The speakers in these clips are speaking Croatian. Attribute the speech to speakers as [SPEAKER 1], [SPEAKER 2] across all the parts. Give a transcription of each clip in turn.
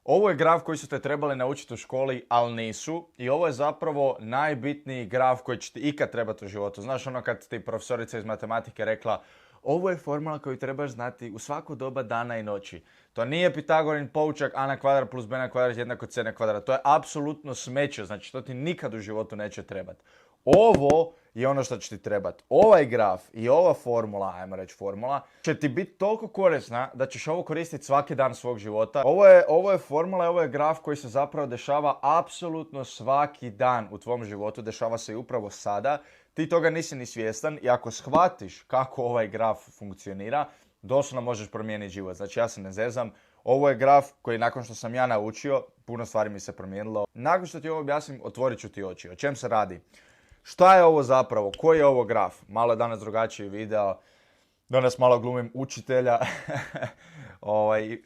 [SPEAKER 1] Ovo je graf koji su te trebali naučiti u školi, ali nisu. I ovo je zapravo najbitniji graf koji će ti ikad trebati u životu. Znaš ono kad ti profesorica iz matematike rekla ovo je formula koju trebaš znati u svako doba dana i noći. To nije Pitagorin poučak a na kvadrat plus b na kvadrat jednako c na kvadrat. To je apsolutno smeće, znači to ti nikad u životu neće trebati. Ovo je ono što će ti trebati. Ovaj graf i ova formula, ajmo reći formula, će ti biti toliko korisna da ćeš ovo koristiti svaki dan svog života. Ovo je formula i ovo je graf koji se zapravo dešava apsolutno svaki dan u tvom životu. Dešava se i upravo sada. Ti toga nisi ni svjestan i ako shvatiš kako ovaj graf funkcionira, doslovno možeš promijeniti život. Znači ja se ne zezam. Ovo je graf koji nakon što sam ja naučio, puno stvari mi se promijenilo. Nakon što ti ovo objasnim, otvorit ću ti oči. O čem se radi? Šta je ovo zapravo? Koji je ovo graf? Malo je danas drugačiji video. Danas malo glumim učitelja.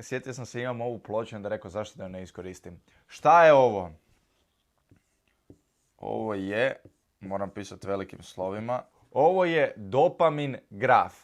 [SPEAKER 1] Sjetio sam se, imam ovu ploču, onda rekao zašto da ju ne iskoristim. Šta je ovo? Ovo je, moram pisati velikim slovima, ovo je dopamin graf.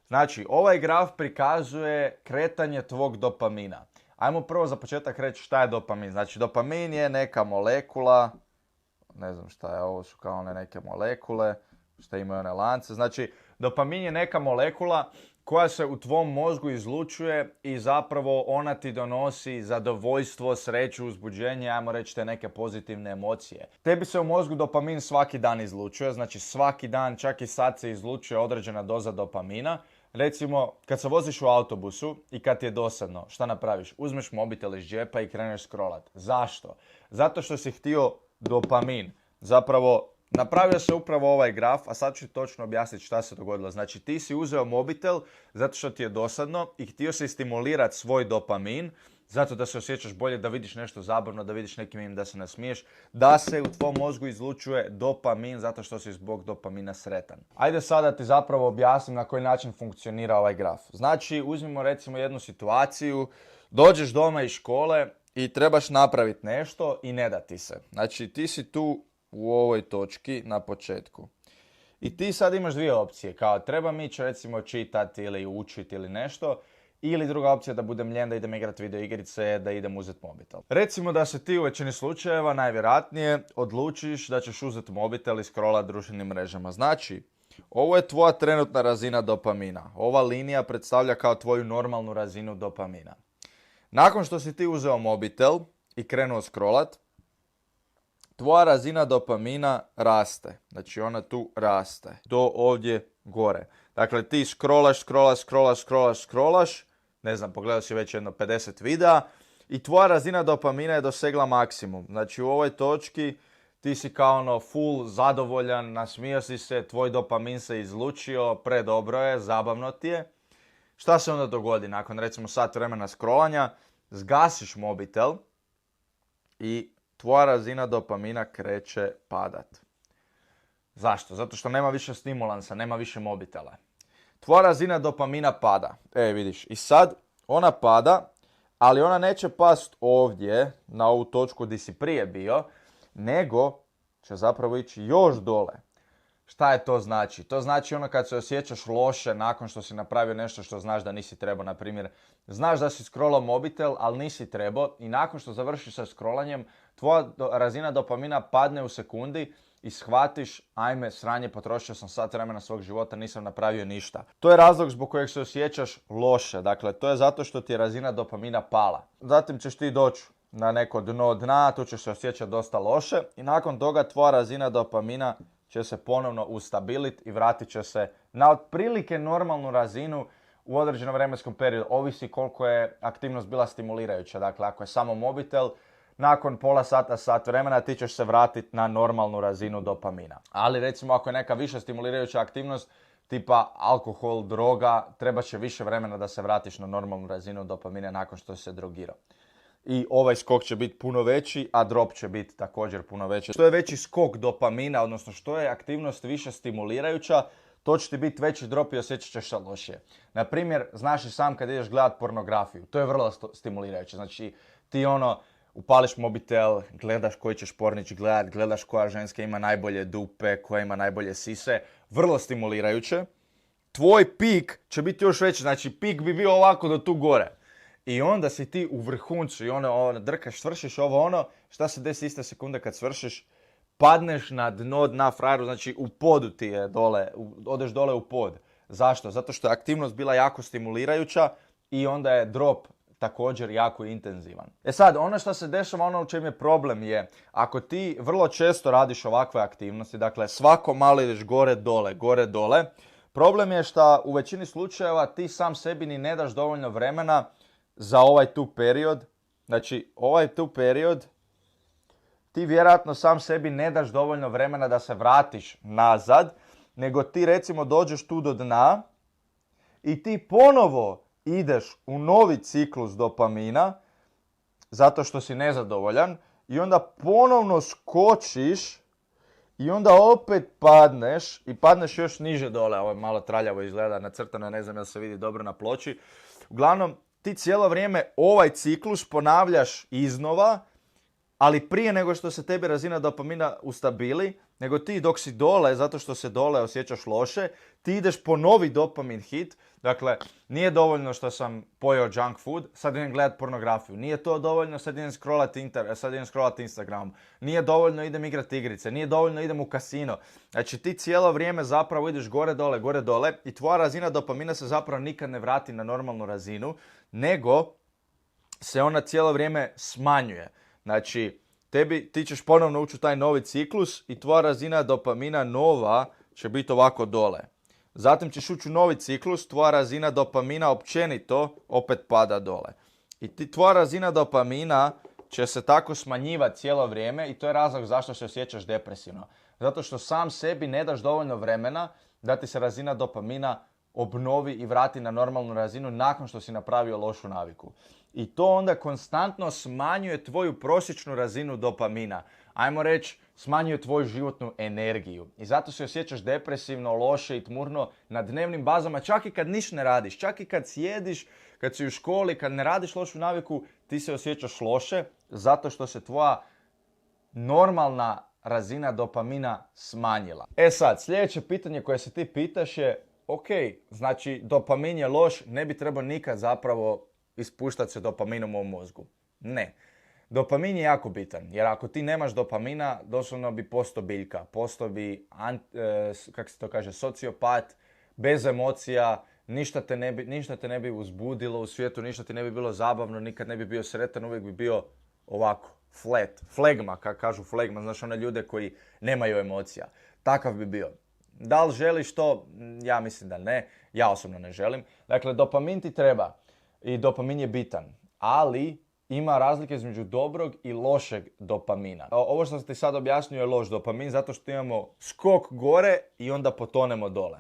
[SPEAKER 1] Znači, ovaj graf prikazuje kretanje tvog dopamina. Ajmo prvo za početak reći šta je dopamin. Znači, dopamin je neka molekula, ne znam šta je, ovo su kao one neke molekule, što imaju one lance. Znači, dopamin je neka molekula koja se u tvom mozgu izlučuje i zapravo ona ti donosi zadovoljstvo, sreću, uzbuđenje, ajmo reći te neke pozitivne emocije. Tebi se u mozgu dopamin svaki dan izlučuje, znači svaki dan, čak i sad se izlučuje određena doza dopamina. Recimo, kad se voziš u autobusu i kad ti je dosadno, šta napraviš? Uzmeš mobitel iz džepa i kreneš scrollat. Zašto? Zato što si htio dopamin. Zapravo, napravio se upravo ovaj graf, a sad ću točno objasniti šta se dogodilo. Znači, ti si uzeo mobitel zato što ti je dosadno i htio si stimulirati svoj dopamin, zato da se osjećaš bolje, da vidiš nešto zabavno, da vidiš neki mim, da se nasmiješ, da se u tvom mozgu izlučuje dopamin zato što si zbog dopamina sretan. Ajde sada ti zapravo objasnim na koji način funkcionira ovaj graf. Znači, uzmimo recimo jednu situaciju, dođeš doma iz škole i trebaš napraviti nešto i ne da ti se. Znači, ti si tu u ovoj točki na početku. I ti sad imaš dvije opcije, kao trebam ići recimo čitati ili učiti ili nešto, ili druga opcija da budem ljen, da idem igrati video igrice, da idem uzeti mobitel. Recimo da se ti u većini slučajeva najvjerojatnije odlučiš da ćeš uzeti mobitel i scrollat društvenim mrežama. Znači, ovo je tvoja trenutna razina dopamina. Ova linija predstavlja kao tvoju normalnu razinu dopamina. Nakon što si ti uzeo mobitel i krenuo scrollat, tvoja razina dopamina raste. Znači ona tu raste. Do ovdje gore. Dakle, ti scrollaš, ne znam, pogledao si već jedno 50 videa i tvoja razina dopamina je dosegla maksimum. Znači u ovoj točki ti si kao ono full zadovoljan, nasmijao si se, tvoj dopamin se izlučio, predobro je, zabavno ti je. Šta se onda dogodi? Nakon recimo sat vremena scrollanja, zgasiš mobitel i tvoja razina dopamina kreće padat. Zašto? Zato što nema više stimulansa, nema više mobitela. Tvoja razina dopamina pada. Vidiš, i sad ona pada, ali ona neće past ovdje, na ovu točku gdje si prije bio, nego će zapravo ići još dole. Šta je to znači? To znači ono kad se osjećaš loše nakon što si napravio nešto što znaš da nisi trebao. Na primjer, znaš da si scrollao mobitel, ali nisi trebao i nakon što završiš sa scrollanjem, tvoja razina dopamina padne u sekundi i shvatiš, ajme, sranje, potrošio sam sat vremena svog života, nisam napravio ništa. To je razlog zbog kojeg se osjećaš loše. Dakle, to je zato što ti je razina dopamina pala. Zatim ćeš ti doći na neko dno dna, tu ćeš se osjećati dosta loše i nakon toga tvoja razina dopamina će se ponovno ustabiliti i vratit će se na otprilike normalnu razinu u određenom vremenskom periodu. Ovisi koliko je aktivnost bila stimulirajuća. Dakle, ako je samo mobitel, nakon pola sata, sat vremena ti ćeš se vratiti na normalnu razinu dopamina. Ali recimo ako je neka više stimulirajuća aktivnost, tipa alkohol, droga, treba će više vremena da se vratiš na normalnu razinu dopamina nakon što se drogirao. I ovaj skok će biti puno veći, a drop će biti također puno veći. Što je veći skok dopamina, odnosno što je aktivnost više stimulirajuća, to će ti biti veći drop i osjećat ćeš se lošije. Na primjer, znaš i sam kad ideš gledat pornografiju, to je vrlo stimulirajuće. Znači ti upališ mobitel, gledaš koji ćeš pornić gledat, gledaš koja ženska ima najbolje dupe, koja ima najbolje sise, vrlo stimulirajuće. Tvoj pik će biti još veći, znači pik bi bio ovako do tu gore. i onda si ti u vrhuncu i ono drkaš, svršiš ovo ono, šta se desi iste sekunde kad svršiš? Padneš na dno dna frajeru, znači u podu ti je dole, odeš dole u pod. Zašto? Zato što je aktivnost bila jako stimulirajuća i onda je drop također jako intenzivan. E sad, ono što se dešava, ono u čem je problem je, ako ti vrlo često radiš ovakve aktivnosti, dakle svako malo ideš gore dole, problem je što u većini slučajeva ti sam sebi ni ne daš dovoljno vremena za ovaj tu period. Znači, ovaj tu period ti vjerojatno sam sebi ne daš dovoljno vremena da se vratiš nazad, nego ti recimo dođeš tu do dna i ti ponovo ideš u novi ciklus dopamina zato što si nezadovoljan i onda ponovno skočiš i onda opet padneš i padneš još niže dole. Ovo je malo traljavo izgleda nacrtano, ne znam jel se vidi dobro na ploči. Uglavnom, ti cijelo vrijeme ovaj ciklus ponavljaš iznova, ali prije nego što se tebi razina dopamina ustabili, nego ti dok si dole, zato što se dole osjećaš loše, ti ideš po novi dopamin hit. Dakle, nije dovoljno što sam pojeo junk food, sad idem gledat pornografiju. Nije to dovoljno, sad idem scrollat Instagram. Nije dovoljno, idem igrat igrice. Nije dovoljno, idem u kasino. Znači, ti cijelo vrijeme zapravo ideš gore dole i tvoja razina dopamina se zapravo nikad ne vrati na normalnu razinu, nego se ona cijelo vrijeme smanjuje. Znači, ti ćeš ponovno ući u taj novi ciklus i tvoja razina dopamina nova će biti ovako dole. Zatim ćeš ući u novi ciklus, tvoja razina dopamina općenito opet pada dole. I tvoja razina dopamina će se tako smanjivati cijelo vrijeme i to je razlog zašto se osjećaš depresivno. Zato što sam sebi ne daš dovoljno vremena da ti se razina dopamina obnovi i vrati na normalnu razinu nakon što si napravio lošu naviku. I to onda konstantno smanjuje tvoju prosječnu razinu dopamina. Ajmo reći, smanjuje tvoju životnu energiju. I zato se osjećaš depresivno, loše i tmurno na dnevnim bazama, čak i kad ništa ne radiš, čak i kad sjediš, kad si u školi, kad ne radiš lošu naviku, ti se osjećaš loše zato što se tvoja normalna razina dopamina smanjila. E sad, sljedeće pitanje koje se ti pitaš je, ok, znači dopamin je loš, ne bi trebao nikad zapravo ispuštati se dopaminom u mozgu. Ne. Dopamin je jako bitan, jer ako ti nemaš dopamina, doslovno bi postao biljka, postao bi, kako se to kaže, sociopat, bez emocija, ništa te ne bi uzbudilo u svijetu, ništa ti ne bi bilo zabavno, nikad ne bi bio sretan, uvijek bi bio ovako, flat, flegma, kako kažu flegma, znaš one ljude koji nemaju emocija. Takav bi bio. Da li želiš to? Ja mislim da ne, ja osobno ne želim. Dakle, dopamin ti treba i dopamin je bitan, ali ima razlike između dobrog i lošeg dopamina. Ovo što sam ti sad objasnio je loš dopamin zato što imamo skok gore i onda potonemo dole.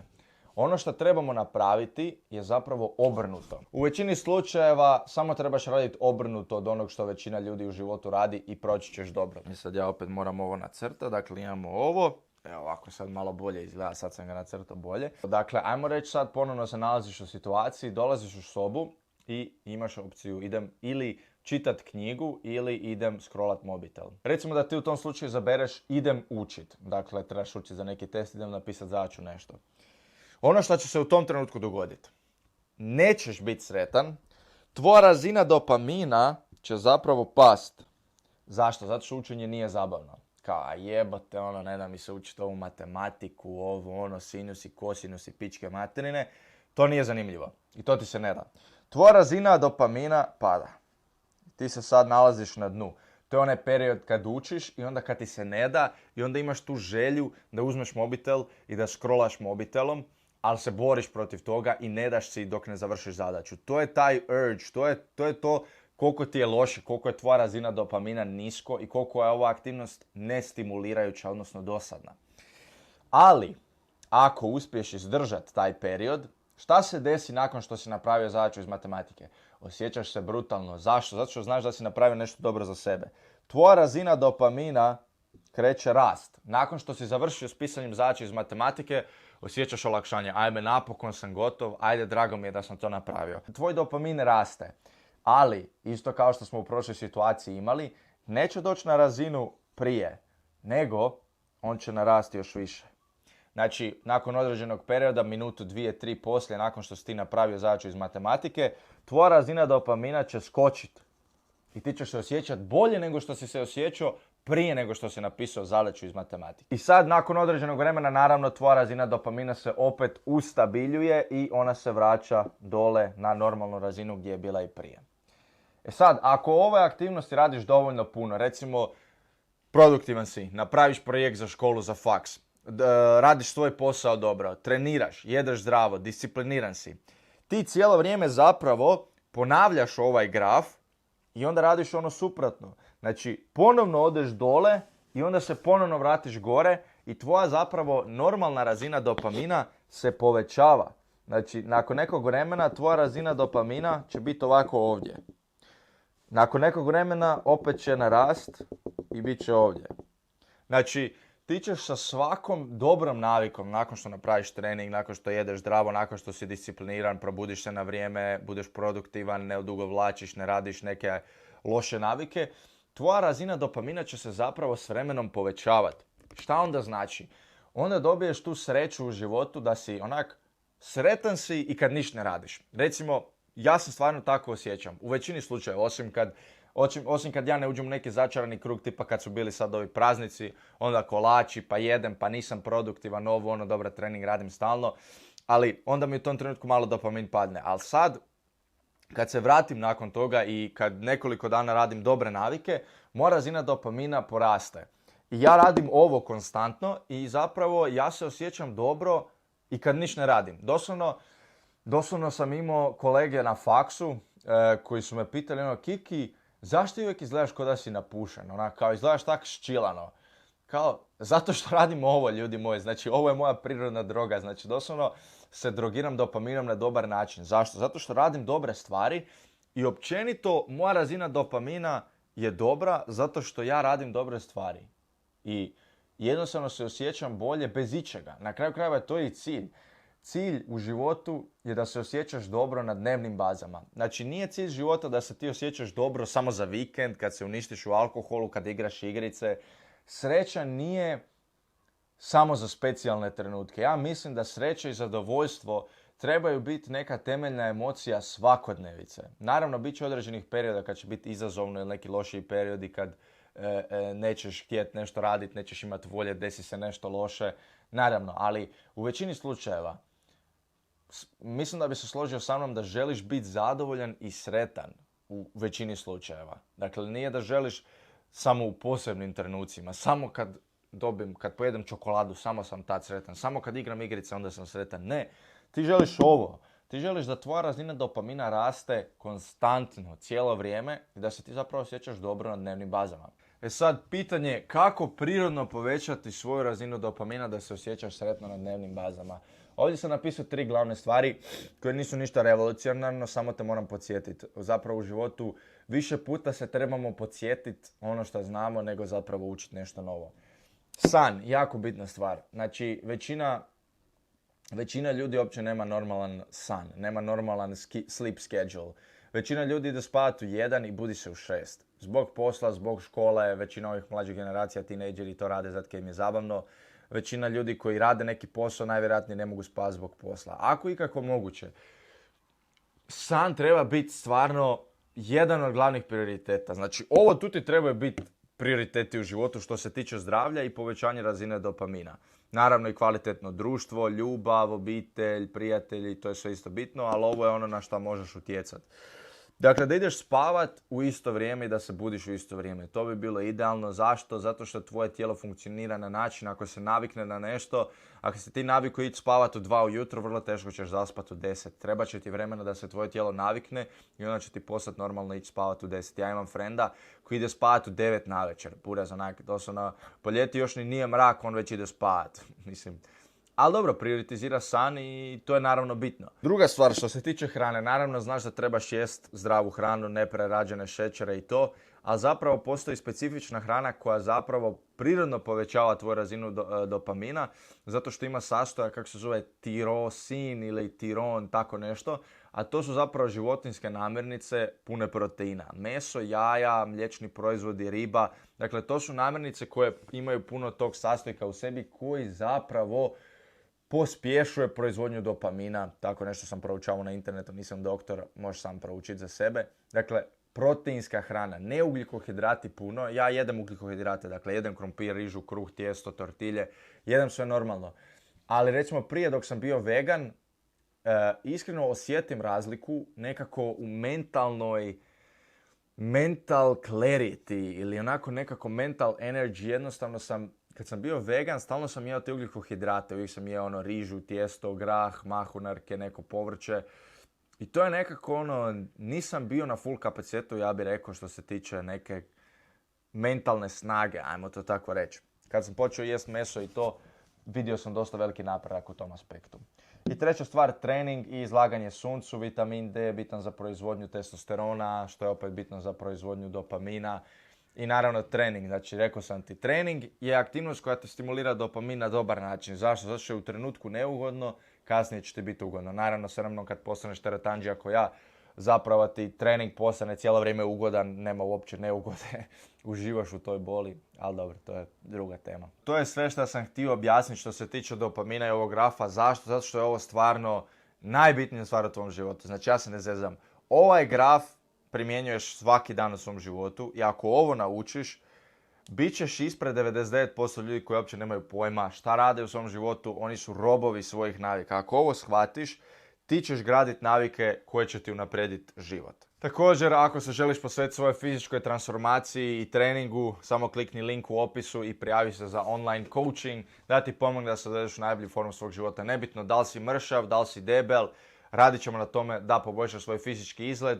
[SPEAKER 1] Ono što trebamo napraviti je zapravo obrnuto. U većini slučajeva samo trebaš raditi obrnuto od onog što većina ljudi u životu radi i proći ćeš dobro. I sad ja opet moram ovo nacrtati, dakle imamo ovo. Evo ovako sad malo bolje izgleda, sad sam ga nacrtao bolje. Dakle, ajmo reći sad ponovno se nalaziš u situaciji, dolaziš u sobu i imaš opciju idem ili čitat knjigu ili idem scrollat mobitel. Recimo da ti u tom slučaju izabereš idem učit. Dakle, trebaš učiti za neki test, idem napisati zadaću nešto. Ono što će se u tom trenutku dogoditi. Nećeš biti sretan, tvoja razina dopamina će zapravo past. Zašto? Zato što učenje nije zabavno. Kao, a jebote, ne da mi se učiti ovu matematiku, ovo, sinusi, kosinusi, pičke materine. To nije zanimljivo. I to ti se ne da. Tvoja razina dopamina pada. Ti se sad nalaziš na dnu. To je onaj period kad učiš i onda kad ti se ne da i onda imaš tu želju da uzmeš mobitel i da scrollaš mobitelom, ali se boriš protiv toga i ne daš si dok ne završiš zadaću. To je taj urge, to je to koliko ti je loše, koliko je tvoja razina dopamina nisko i koliko je ova aktivnost nestimulirajuća, odnosno dosadna. Ali, ako uspiješ izdržati taj period, šta se desi nakon što si napravio zadaću iz matematike? Osjećaš se brutalno. Zašto? Zato što znaš da si napravio nešto dobro za sebe. Tvoja razina dopamina kreće rast. Nakon što si završio s pisanjem zadaće iz matematike, osjećaš olakšanje. Ajme, napokon sam gotov, ajde, drago mi je da sam to napravio. Tvoj dopamin raste, ali, isto kao što smo u prošloj situaciji imali, neće doći na razinu prije, nego on će narasti još više. Znači, nakon određenog perioda, minutu, 2, 3 poslije, nakon što si ti napravio zadaću iz matematike, tvoja razina dopamina će skočiti. I ti ćeš se osjećati bolje nego što si se osjećao prije nego što si napisao zadaću iz matematike. I sad, nakon određenog vremena, naravno, tvoja razina dopamina se opet ustabiljuje i ona se vraća dole na normalnu razinu gdje je bila i prije. E sad, ako ove aktivnosti radiš dovoljno puno, recimo, produktivan si, napraviš projekt za školu, za faks, radiš svoj posao dobro, treniraš, jedeš zdravo, discipliniran si, ti cijelo vrijeme zapravo ponavljaš ovaj graf i onda radiš ono suprotno. Znači, ponovno odeš dole i onda se ponovno vratiš gore i tvoja zapravo normalna razina dopamina se povećava. Znači, nakon nekog vremena tvoja razina dopamina će biti ovako ovdje. Nakon nekog vremena opet će narast i bit će ovdje. Znači, ti ćeš sa svakom dobrom navikom, nakon što napraviš trening, nakon što jedeš zdravo, nakon što si discipliniran, probudiš se na vrijeme, budeš produktivan, ne odugovlačiš, ne radiš neke loše navike, tvoja razina dopamina će se zapravo s vremenom povećavati. Šta onda znači? Onda dobiješ tu sreću u životu da si onak sretan si i kad ništa ne radiš. Recimo, ja se stvarno tako osjećam. U većini slučajeva, osim kad ja ne uđem u neki začarani krug, tipa kad su bili sad ovi praznici, onda kolači, pa jedem, pa nisam produktivan, dobro, trening radim stalno, ali onda mi u tom trenutku malo dopamin padne. Ali sad, kad se vratim nakon toga i kad nekoliko dana radim dobre navike, moja razina dopamina poraste. I ja radim ovo konstantno i zapravo ja se osjećam dobro i kad ništa ne radim. Doslovno sam imao kolege na faksu koji su me pitali, Kiki, zašto ti uvijek izgledaš kao da si napušen? Kao izgledaš tako ščilano. Kao, zato što radim ovo, ljudi moji. Znači, ovo je moja prirodna droga. Znači, doslovno se drogiram dopaminom na dobar način. Zašto? Zato što radim dobre stvari i općenito moja razina dopamina je dobra zato što ja radim dobre stvari. I jednostavno se osjećam bolje bez ičega. Na kraju krajeva to je i cilj. Cilj u životu je da se osjećaš dobro na dnevnim bazama. Znači, nije cilj života da se ti osjećaš dobro samo za vikend, kad se uništiš u alkoholu, kad igraš igrice. Sreća nije samo za specijalne trenutke. Ja mislim da sreća i zadovoljstvo trebaju biti neka temeljna emocija svakodnevice. Naravno, bit će određenih perioda kad će biti izazovno ili neki lošiji periodi kad nećeš htjeti nešto raditi, nećeš imati volje, desi se nešto loše. Naravno, ali u većini slučajeva mislim da bi se složio sa mnom da želiš biti zadovoljan i sretan u većini slučajeva. Dakle, nije da želiš samo u posebnim trenucima, samo kad pojedem čokoladu, samo sam tad sretan, samo kad igram igrice, onda sam sretan. Ne, ti želiš ovo. Ti želiš da tvoja razina dopamina raste konstantno, cijelo vrijeme i da se ti zapravo osjećaš dobro na dnevnim bazama. E sad, pitanje je kako prirodno povećati svoju razinu dopamina da se osjećaš sretno na dnevnim bazama. Ovdje sam napisao 3 glavne stvari koje nisu ništa revolucionarno, samo te moram podsjetiti. Zapravo u životu više puta se trebamo podsjetiti ono što znamo nego zapravo učiti nešto novo. San, jako bitna stvar. Znači, većina ljudi uopće nema normalan san, nema normalan sleep schedule. Većina ljudi ide spavati u 1 i budi se u 6. Zbog posla, zbog škole, većina ovih mlađih generacija, tinejdžeri to rade zato jer im je zabavno. Većina ljudi koji rade neki posao najvjerojatnije ne mogu spavati zbog posla. Ako ikako moguće, san treba biti stvarno jedan od glavnih prioriteta. Znači, ovo tu ti trebaju biti prioriteti u životu što se tiče zdravlja i povećanja razine dopamina. Naravno i kvalitetno društvo, ljubav, obitelj, prijatelji, to je sve isto bitno, ali ovo je ono na što možeš utjecati. Dakle, da ideš spavat u isto vrijeme i da se budiš u isto vrijeme. To bi bilo idealno. Zašto? Zato što tvoje tijelo funkcionira na način, ako se navikne na nešto, ako se ti naviku ići spavat u 2 ujutro, vrlo teško ćeš zaspati u 10. Treba će ti vremena da se tvoje tijelo navikne i onda će ti postati normalno ići spavat u 10. Ja imam frenda koji ide spavat u 9 navečer. Buraz onak, doslovno, po ljeti još ni nije mrak, on već ide spavat. Mislim, ali dobro, prioritizira san i to je naravno bitno. Druga stvar što se tiče hrane, naravno znaš da trebaš jest zdravu hranu, neprerađene šećere i to, a zapravo postoji specifična hrana koja zapravo prirodno povećava tvoju razinu dopamina, zato što ima sastojak, kako se zove, tirosin ili tiron, tako nešto, a to su zapravo životinjske namirnice pune proteina. Meso, jaja, mliječni proizvodi, riba, dakle to su namirnice koje imaju puno tog sastojka u sebi koji zapravo pospješuje proizvodnju dopamina, tako nešto sam proučavao na internetu, nisam doktor, možeš sam proučiti za sebe. Dakle, proteinska hrana, ne ugljikohidrati puno, ja jedem ugljikohidrate, dakle jedem krompir, rižu, kruh, tijesto, tortilje, jedem sve normalno. Ali recimo prije dok sam bio vegan, iskreno osjetim razliku nekako u mental clarity ili onako nekako mental energy. Jednostavno kad sam bio vegan, stalno sam jeo te ugljikohidrate, uvijek sam jeo rižu, tijesto, grah, mahunarke, neko povrće. I to je nekako nisam bio na full kapacitetu, ja bih rekao, što se tiče neke mentalne snage, ajmo to tako reći. Kad sam počeo jest meso i to, vidio sam dosta veliki napredak u tom aspektu. I treća stvar, trening i izlaganje suncu. Vitamin D je bitan za proizvodnju testosterona, što je opet bitno za proizvodnju dopamina. I naravno trening, znači rekao sam ti, trening je aktivnost koja te stimulira dopamin na dobar način. Zašto? Zato što je u trenutku neugodno, kasnije će ti biti ugodno. Naravno, sve ravno kad postaneš teretandžija ako ja, zapravo ti trening postane cijelo vrijeme ugodan, nema uopće neugode, uživaš u toj boli, ali dobro, to je druga tema. To je sve što sam htio objasniti što se tiče dopamina i ovog grafa. Zašto? Zato što je ovo stvarno najbitnija stvar u tvom životu. Znači ja se ne zezam. Ovaj graf primjenjuješ svaki dan u svom životu i ako ovo naučiš, bit ćeš ispred 99% ljudi koji uopće nemaju pojma šta rade u svom životu, oni su robovi svojih navika. Ako ovo shvatiš, ti ćeš graditi navike koje će ti unaprijediti život. Također, ako se želiš posvetiti svojoj fizičkoj transformaciji i treningu, samo klikni link u opisu i prijavi se za online coaching, da ti pomogne da se dovedeš u najbolju formu svog života. Nebitno da li si mršav, da li si debel, radit ćemo na tome da poboljšaš svoj fizički izgled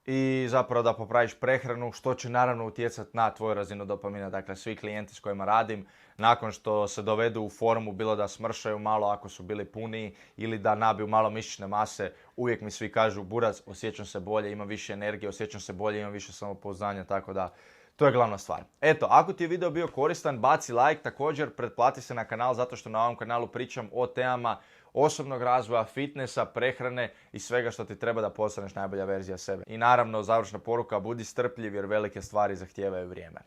[SPEAKER 1] i zapravo da popraviš prehranu, što će naravno utjecati na tvoju razinu dopamina. Dakle, svi klijenti s kojima radim, nakon što se dovedu u formu, bilo da smršaju malo ako su bili puniji ili da nabiju malo mišićne mase, uvijek mi svi kažu, Buraz, osjećam se bolje, imam više energije, osjećam se bolje, imam više samopouzdanja, tako da to je glavna stvar. Eto, ako ti je video bio koristan, baci like, također pretplati se na kanal zato što na ovom kanalu pričam o temama osobnog razvoja, fitnessa, prehrane i svega što ti treba da postaneš najbolja verzija sebe. I naravno, završna poruka, budi strpljiv jer velike stvari zahtijevaju vrijeme.